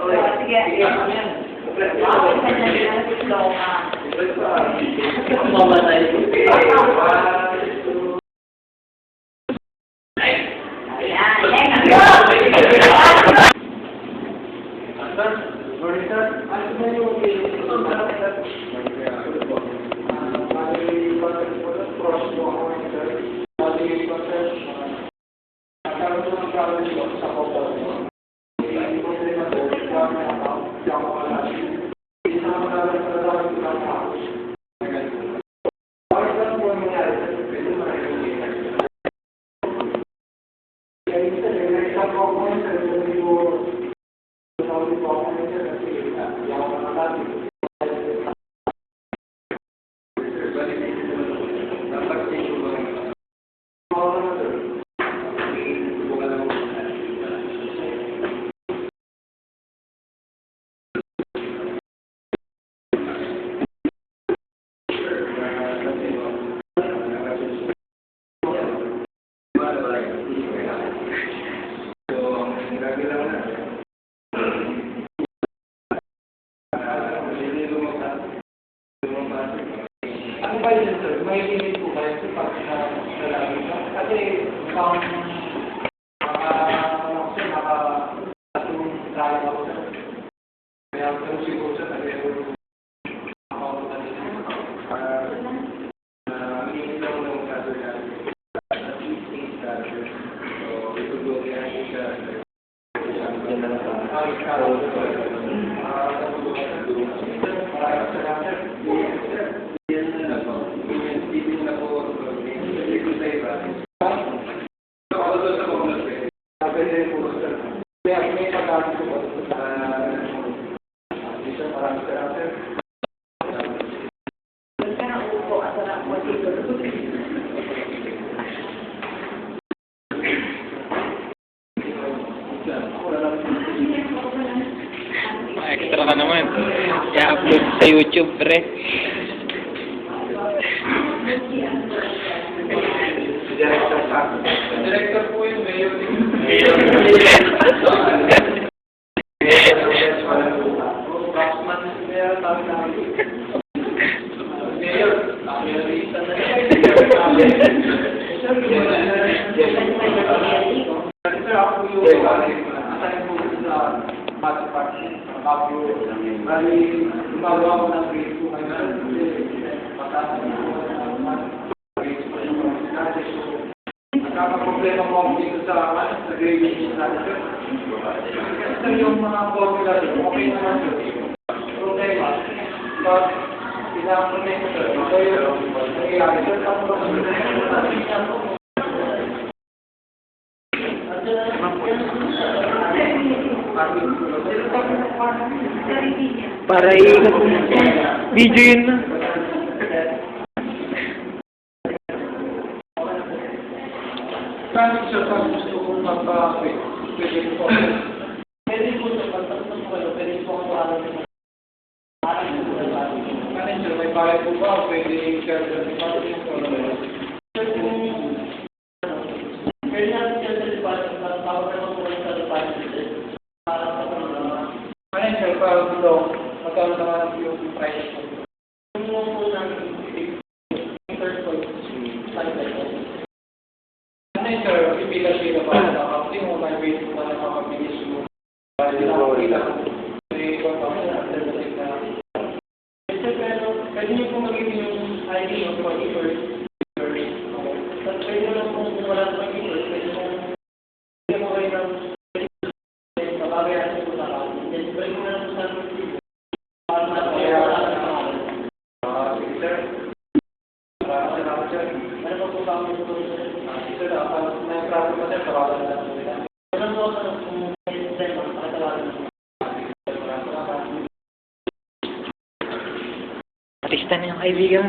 Sige. Bakit ka na nilalo ka? Mamatay. Ano ba yun, sir? May limit po ba yung pag nalagay ka? Kasi pang nakatulong tayo ako, sir. Kaya kung siguro, sir, nag-euro ako na rin. Hindi lang ng kaso yan. At least things that so, ito doon yan siya. Extra ka naman. I-upload sa YouTube, pre. Director po yung mayor. Bali, gumagawa ko ng grade 2 ngayon. Pataas na grade 2 yung mga sinabi. Nagkakaproblema mo ako dito sa grade 2 natin. Kasi yung mga formula doon, okay naman yun. Problema, but pinaka-connect ko sir. So yun, nangyayari. Sir, tapos ako Para iikot mo. Video yun na. Kaya siya sa gusto kong magpa-quit. Pwede po. Pwede po sa pagtatapos ko kayo. Pwede po ako alam ng manager, may bayad po ba? Pwede i-share sa department ko. Pwede natin share sa department. Tawag naman po sa department. Manager, para dito, magkaroon naman yung price ko. Yung mga po namin, first point, manager, ipilas sila pa sa accounting mo, may way mo na makabilis mo. Pero, pwede nyo po magiging yung ID ng pag-first. Pwede nyo lang kung wala sa pag-first, pwede mo kayo ng pag-agayan po sa accounting. Pwede mo na sa para na-agayan sige sir. Salamat sir. Ano pa po ba ang ito? Sir, may problem pa sir, tawagan na lang sila. Ano po kung Artista na yung kaibigan.